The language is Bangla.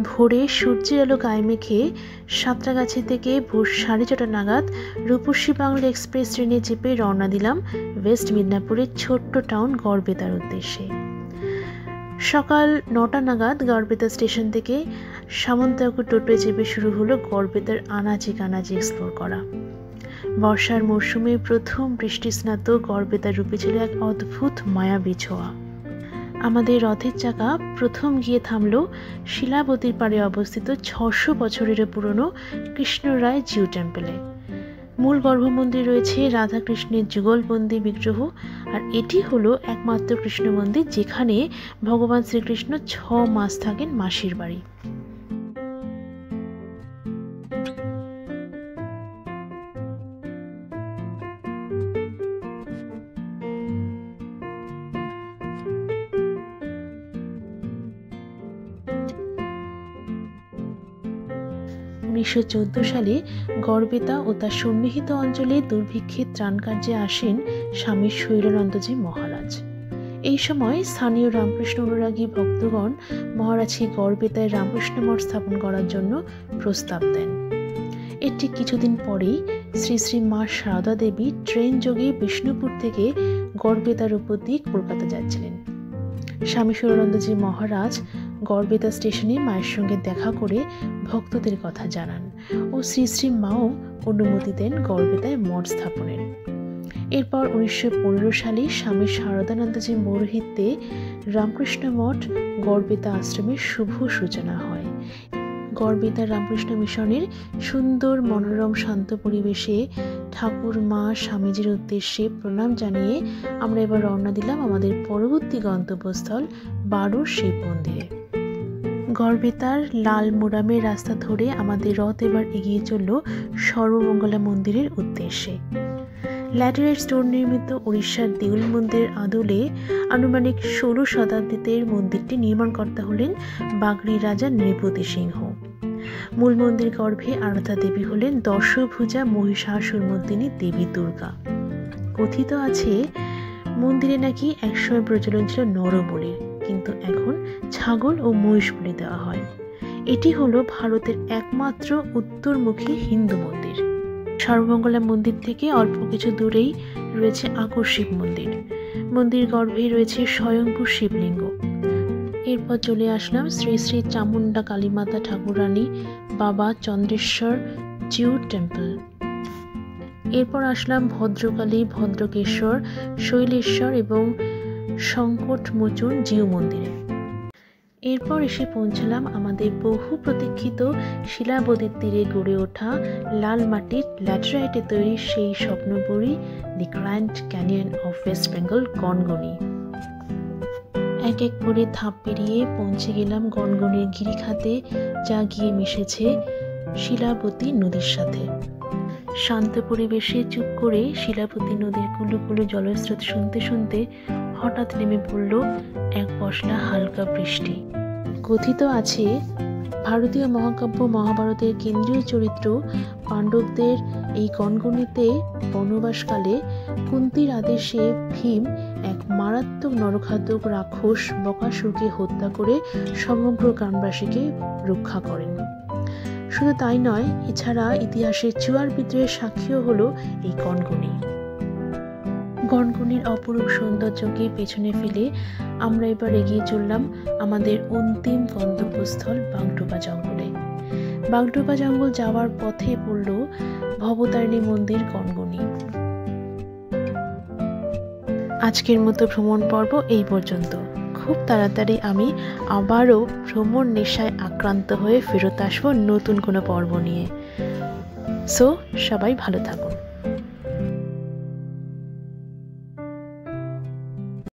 ভোরে সূর্যের আলো গায়ে মেখে সাঁতরাগাছি থেকে ভোর 6:30 নাগাদ রূপসী বাংলা এক্সপ্রেস ট্রেনে চেপে রওনা দিলাম ওয়েস্ট মিদনাপুরের ছোট্ট টাউন গড়বেতার উদ্দেশ্যে। সকাল 9টা নাগাদ গড়বেতা স্টেশন থেকে সামন্তবাবুর টোটোয় চেপে শুরু হলো গড়বেতার আনাচে কানাচে এক্সপ্লোর করা। বর্ষার মরশুমে প্রথম বৃষ্টিস্নাত গড়বেতার রূপে ছিল এক অদ্ভুত মায়াবী ছোঁয়া। আমাদের রথের চাকা প্রথম গিয়ে থামল শিলাবতীর পাড়ে অবস্থিত 600 বছরেরও পুরনো কৃষ্ণরায় জিউ টেম্পলে। মূল গর্ভমন্দির রয়েছে রাধাকৃষ্ণের যুগলবন্দি বিগ্রহ, আর এটি হলো একমাত্র কৃষ্ণ মন্দির যেখানে ভগবান শ্রীকৃষ্ণ 6 মাস থাকেন মাসির বাড়ি। 1914 সালে গড়বেতা ও তার সন্নিহিত অঞ্চলে দুর্ভিক্ষে ত্রাণ কার্যে আসেন স্বামী শৈলানন্দজি মহারাজ। এই সময় স্থানীয় রামকৃষ্ণ অনুরাগী ভক্তগণ মহারাজকে গড়বেতায় রামকৃষ্ণ মঠ স্থাপন করার জন্য প্রস্তাব দেন। এর ঠিক কিছুদিন পরেই শ্রী শ্রী মা সারদা দেবী ট্রেন যোগে বিষ্ণুপুর থেকে গড়বেতার উপর দিয়ে কলকাতা যাচ্ছিলেন। স্বামী শৈলানন্দজি মহারাজ গড়বেতা স্টেশনে মায়ের সঙ্গে দেখা করে ভক্তদের কথা জানান ও শ্রী শ্রী মাও অনুমতি দেন গড়বেতায় মঠ স্থাপনের। এরপর 1915 সালে স্বামী শারদানন্দজি পৌরোহিত্যে রামকৃষ্ণ মঠ গড়বেতা আশ্রমের শুভ সূচনা হয়। গড়বেতা রামকৃষ্ণ মিশনের সুন্দর মনোরম শান্ত পরিবেশে ঠাকুর মা স্বামীজির উদ্দেশ্যে প্রণাম জানিয়ে আমরা এবার রওনা দিলাম আমাদের পরবর্তী গন্তব্যস্থল বারুর শিব মন্দিরে। গড়বেতার লাল মোরামের রাস্তা ধরে আমাদের রথ এবার এগিয়ে চলল সর্বমঙ্গলা মন্দিরের উদ্দেশ্যে। ল্যাটেরাইট স্টোন নির্মিত উড়িষ্যার দেউল মন্দিরের আদলে আনুমানিক 16 শতাব্দীতে মন্দিরটি নির্মাণকর্তা হলেন বাগড়ি রাজা নৃপতি সিংহ। মূল মন্দির গর্ভে আরাধ্যা দেবী হলেন দশভুজা মহিষাসুরমর্দিনী দেবী দুর্গা। কথিত আছে মন্দিরে নাকি একসময় প্রচলন ছিল নরবলির, কিন্তু এখন ছাগল ও মহিষ বলি দেওয়া হয়। এটি হলো ভারতের একমাত্র উত্তরমুখী হিন্দু মন্দির। সর্বমঙ্গলা মন্দির থেকে অল্প কিছু দূরেই রয়েছে আকর শিব মন্দির। মন্দির গর্ভে রয়েছে স্বয়ংভূ শিবলিঙ্গ। এরপর চলে আসলাম শ্রী শ্রী চামুন্ডা কালীমাতা ঠাকুরানী বাবা চন্দ্রেশ্বর জিউ টেম্পল। এরপর আসলাম ভদ্রকালী, ভদ্রকেশ্বর, শৈলেশ্বর এবং সংকটমোচন জিউ মন্দিরে। এরপর এসে পৌঁছলাম আমাদের বহু প্রতীক্ষিত শিলাবতীর তীরে গড়ে ওঠা লাল মাটির ল্যাটেরাইটে তৈরি সেই স্বপ্নপুরী the grand canyon of west Bengal Gangani. এক এক করে ধাপ পেরিয়ে পৌঁছে গেলাম গনগনির গিরিখাতে, যা গিয়ে মিশেছে শিলাবতী নদীর সাথে। শান্ত পরিবেশে চুপ করে শিলাবতী নদীর কুলু কুলু জলস্রোত শুনতে শুনতে হঠাৎ নেমে পড়ল এক পশলা হালকা বৃষ্টি। কথিত আছে ভারতীয় মহাকাব্য মহাভারতের কেন্দ্রীয় চরিত্র পাণ্ডবদের এই গনগনিতে বনবাসকালে কুন্তির আদেশে ভীম এক মারাত্মক নরঘাতক রাক্ষস বকাসুরকে হত্যা করে সমগ্র গ্রামবাসীকে রক্ষা করেন। শুধু তাই নয়, এছাড়া ইতিহাসের চুয়ার বিদ্রোহের সাক্ষীও হলো এই গনগনি। গনগনির অপরূপ সৌন্দর্যকে পেছনে ফেলে আমরা এবার এগিয়ে চললাম আমাদের অন্তিম গন্তব্যস্থল বাগডোবা জঙ্গলে। বাগডোবা জঙ্গল যাওয়ার পথে পড়ল ভবতারিণী মন্দির গনগনি। আজকের মতো ভ্রমণ পর্ব এই পর্যন্ত। খুব তাড়াতাড়ি আমি আবারও ভ্রমণ নেশায় আক্রান্ত হয়ে ফেরত আসবো নতুন কোনো পর্ব নিয়ে। সো সবাই ভালো থাকুন।